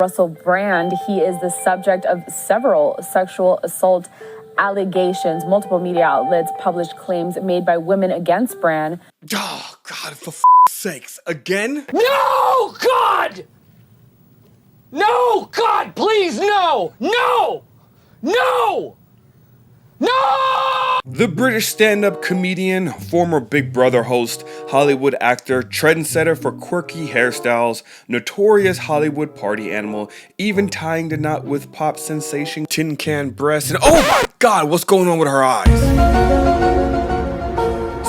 Russell Brand. He is the subject of several sexual assault allegations. Multiple media outlets published claims made by women against Brand. Oh, God, for sakes. Again? No, God! No, God, please, no! No! No! No! The British stand-up comedian, former Big Brother host, Hollywood actor, trendsetter for quirky hairstyles, notorious Hollywood party animal, even tying the knot with pop sensation Tin Can breasts, and oh my God, what's going on with her eyes?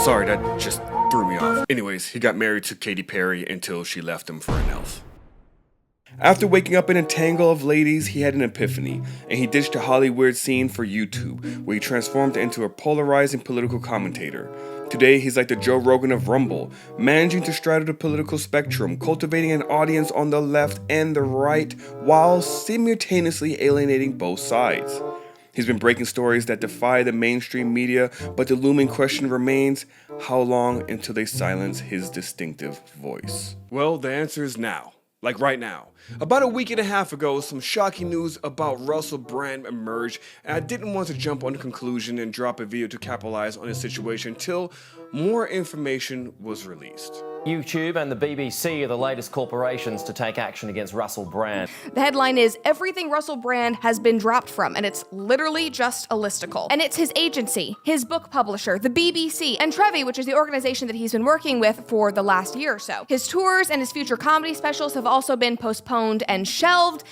Sorry, that just threw me off. Anyways, he got married to Katy Perry until she left him for an elf. After waking up in a tangle of ladies, he had an epiphany, and he ditched the Hollywood scene for YouTube, where he transformed into a polarizing political commentator. Today, he's like the Joe Rogan of Rumble, managing to straddle the political spectrum, cultivating an audience on the left and the right, while simultaneously alienating both sides. He's been breaking stories that defy the mainstream media, but the looming question remains, how long until they silence his distinctive voice? Well, the answer is now. Like right now. About a week and a half ago, some shocking news about Russell Brand emerged, and I didn't want to jump on the conclusion and drop a video to capitalize on the situation till more information was released. YouTube and the BBC are the latest corporations to take action against Russell Brand. The headline is, everything Russell Brand has been dropped from, and it's literally just a listicle. And it's his agency, his book publisher, the BBC, and Trevi, which is the organization that he's been working with for the last year or so. His tours and his future comedy specials have also been postponed and shelved.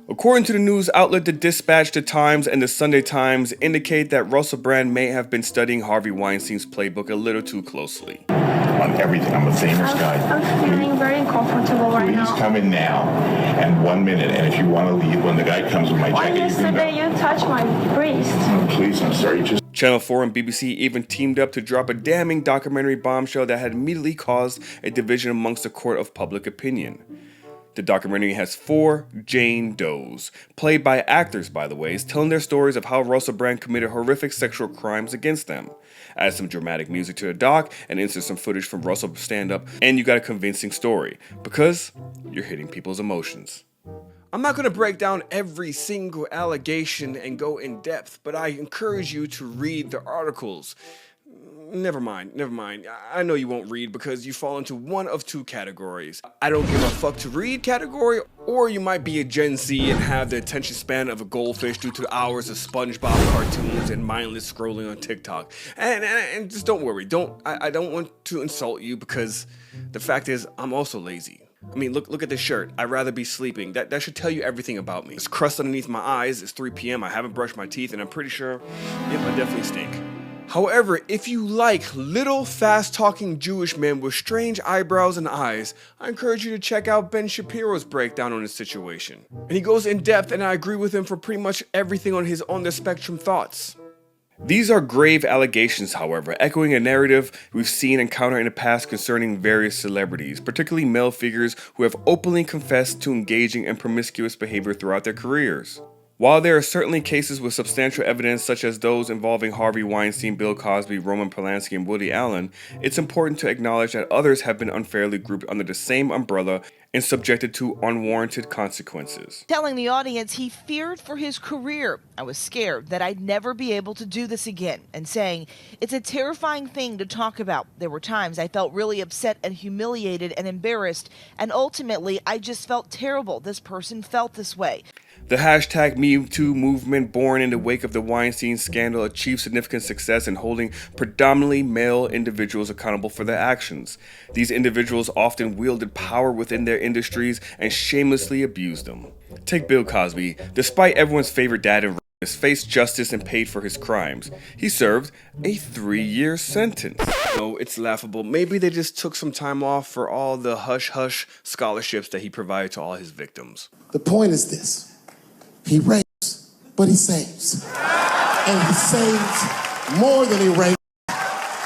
According to the news outlet The Dispatch, The Times, and The Sunday Times indicate that Russell Brand may have been studying Harvey Weinstein's playbook a little too closely. On everything, I'm a famous guy. I'm feeling very uncomfortable right now. Please come in now and 1 minute, and if you want to leave when the guy comes with my jacket, Yesterday you touched my breast. Oh, please, I'm sorry. Channel 4 and BBC even teamed up to drop a damning documentary bombshell that had immediately caused a division amongst the court of public opinion. The documentary has 4 Jane Does, played by actors by the way, telling their stories of how Russell Brand committed horrific sexual crimes against them. Add some dramatic music to the doc and insert some footage from Russell's stand-up, and you got a convincing story, because you're hitting people's emotions. I'm not going to break down every single allegation and go in depth, but I encourage you to read the articles. Never mind. I know you won't read because you fall into one of 2 categories. I don't give a fuck to read category, or you might be a Gen Z and have the attention span of a goldfish due to hours of SpongeBob cartoons and mindless scrolling on TikTok. And just don't worry. I don't want to insult you because the fact is I'm also lazy. I mean, look at this shirt. I'd rather be sleeping. That should tell you everything about me. There's crust underneath my eyes. It's 3 p.m. I haven't brushed my teeth, and I'm pretty sure, yep, I definitely stink. However, if you like little, fast-talking Jewish men with strange eyebrows and eyes, I encourage you to check out Ben Shapiro's breakdown on the situation. And he goes in depth, and I agree with him for pretty much everything on his on-the-spectrum thoughts. These are grave allegations, however, echoing a narrative we've seen and encountered in the past concerning various celebrities, particularly male figures who have openly confessed to engaging in promiscuous behavior throughout their careers. While there are certainly cases with substantial evidence such as those involving Harvey Weinstein, Bill Cosby, Roman Polanski, and Woody Allen, it's important to acknowledge that others have been unfairly grouped under the same umbrella and subjected to unwarranted consequences. Telling the audience he feared for his career. I was scared that I'd never be able to do this again, and saying, it's a terrifying thing to talk about. There were times I felt really upset and humiliated and embarrassed, and ultimately I just felt terrible. This person felt this way. The hashtag #MeToo movement, born in the wake of the Weinstein scandal, achieved significant success in holding predominantly male individuals accountable for their actions. These individuals often wielded power within their industries and shamelessly abused them. Take Bill Cosby. Despite everyone's favorite dad and rapist, faced justice and paid for his crimes. He served a 3-year sentence. No, it's laughable. Maybe they just took some time off for all the hush-hush scholarships that he provided to all his victims. The point is this. He rapes, but he saves. And he saves more than he rapes,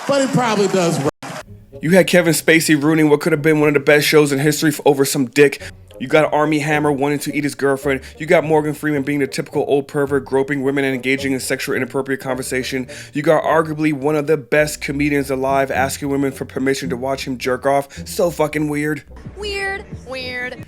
but he probably does rape. You had Kevin Spacey ruining what could have been one of the best shows in history over some dick. You got Armie Hammer wanting to eat his girlfriend. You got Morgan Freeman being the typical old pervert, groping women and engaging in sexual inappropriate conversation. You got arguably one of the best comedians alive asking women for permission to watch him jerk off. So fucking weird. Weird.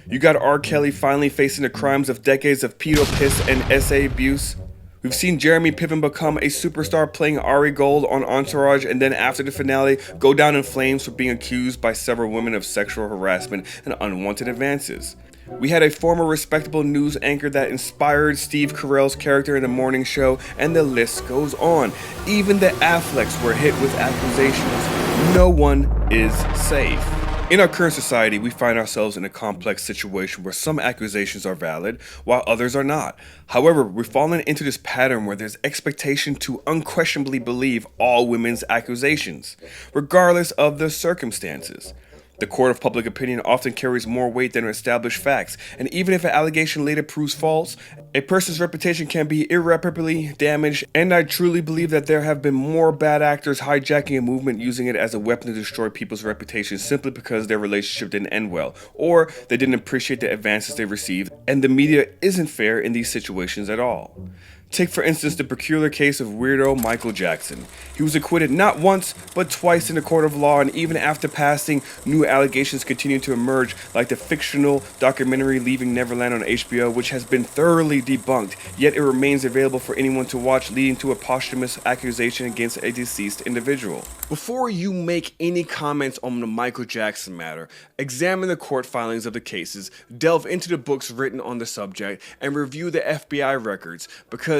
You got R. Kelly finally facing the crimes of decades of pedo piss and SA abuse. We've seen Jeremy Piven become a superstar playing Ari Gold on Entourage, and then after the finale, go down in flames for being accused by several women of sexual harassment and unwanted advances. We had a former respectable news anchor that inspired Steve Carell's character in the morning show, and the list goes on. Even the Afflecks were hit with accusations. No one is safe. In our current society, we find ourselves in a complex situation where some accusations are valid, while others are not. However, we've fallen into this pattern where there's expectation to unquestionably believe all women's accusations, regardless of the circumstances. The court of public opinion often carries more weight than established facts, and even if an allegation later proves false, a person's reputation can be irreparably damaged, and I truly believe that there have been more bad actors hijacking a movement using it as a weapon to destroy people's reputations simply because their relationship didn't end well, or they didn't appreciate the advances they received, and the media isn't fair in these situations at all. Take for instance the peculiar case of weirdo Michael Jackson. He was acquitted not once, but twice in the court of law, and even after passing, new allegations continue to emerge, like the fictional documentary Leaving Neverland on HBO, which has been thoroughly debunked, yet it remains available for anyone to watch, leading to a posthumous accusation against a deceased individual. Before you make any comments on the Michael Jackson matter, examine the court filings of the cases, delve into the books written on the subject, and review the FBI records, because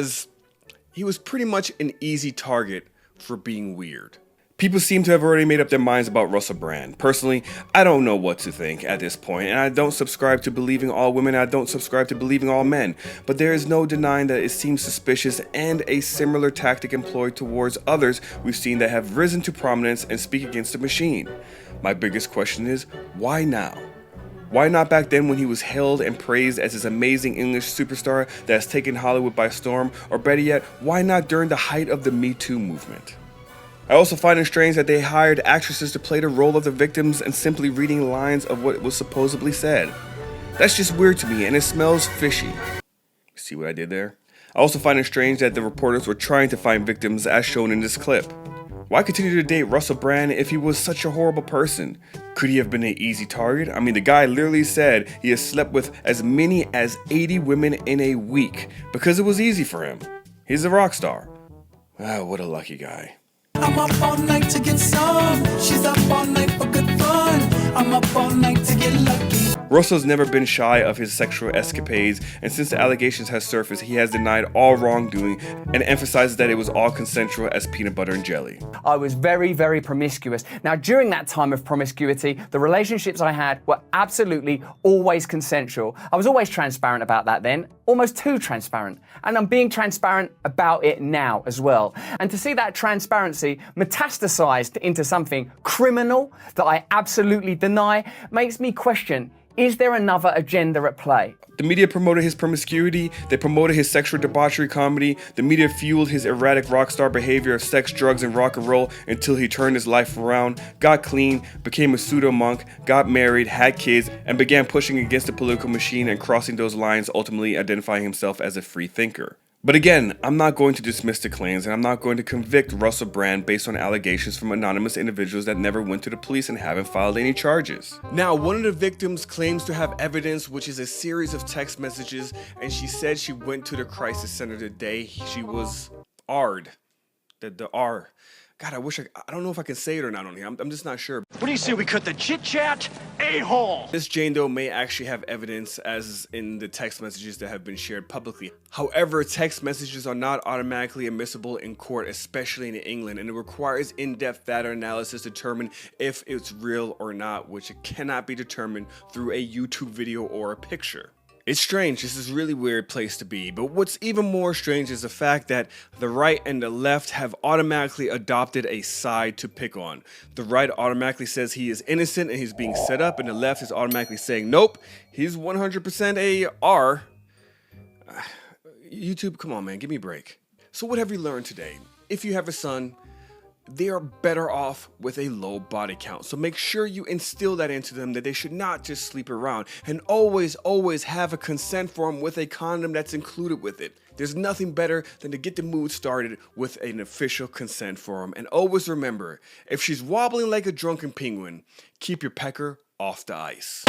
he was pretty much an easy target for being weird. People seem to have already made up their minds about Russell Brand. Personally, I don't know what to think at this point, and I don't subscribe to believing all women, I don't subscribe to believing all men, but there is no denying that it seems suspicious and a similar tactic employed towards others we've seen that have risen to prominence and speak against the machine. My biggest question is, why now? Why not back then when he was hailed and praised as this amazing English superstar that has taken Hollywood by storm? Or better yet, why not during the height of the Me Too movement? I also find it strange that they hired actresses to play the role of the victims and simply reading lines of what was supposedly said. That's just weird to me, and it smells fishy. See what I did there? I also find it strange that the reporters were trying to find victims as shown in this clip. Why continue to date Russell Brand if he was such a horrible person? Could he have been an easy target? I mean, the guy literally said he has slept with as many as 80 women in a week because it was easy for him. He's a rock star. Ah, what a lucky guy. I'm up all night to get some. She's up all night for good fun. I'm up all night to get lucky. Russell's never been shy of his sexual escapades, and since the allegations have surfaced, he has denied all wrongdoing and emphasizes that it was all consensual as peanut butter and jelly. I was very, very promiscuous. Now, during that time of promiscuity, the relationships I had were absolutely always consensual. I was always transparent about that then, almost too transparent. And I'm being transparent about it now as well. And to see that transparency metastasized into something criminal that I absolutely deny makes me question, is there another agenda at play? The media promoted his promiscuity, they promoted his sexual debauchery comedy, the media fueled his erratic rock star behavior of sex, drugs, and rock and roll until he turned his life around, got clean, became a pseudo-monk, got married, had kids, and began pushing against the political machine and crossing those lines, ultimately identifying himself as a free thinker. But again, I'm not going to dismiss the claims, and I'm not going to convict Russell Brand based on allegations from anonymous individuals that never went to the police and haven't filed any charges. Now, one of the victims claims to have evidence, which is a series of text messages, and she said she went to the crisis center the day she was R'd. The R. God, I don't know if I can say it or not on here. I'm just not sure. What do you say we cut the chit-chat? A-hole! Miss Jane Doe may actually have evidence as in the text messages that have been shared publicly. However, text messages are not automatically admissible in court, especially in England, and it requires in-depth data analysis to determine if it's real or not, which it cannot be determined through a YouTube video or a picture. It's strange, this is a really weird place to be, but what's even more strange is the fact that the right and the left have automatically adopted a side to pick on. The right automatically says he is innocent and he's being set up, and the left is automatically saying, nope, he's 100% a R. YouTube, come on man, give me a break. So what have we learned today? If you have a son, they are better off with a low body count. So make sure you instill that into them, that they should not just sleep around, and always have a consent form with a condom that's included with it. There's nothing better than to get the mood started with an official consent form. And always remember, if she's wobbling like a drunken penguin, keep your pecker off the ice.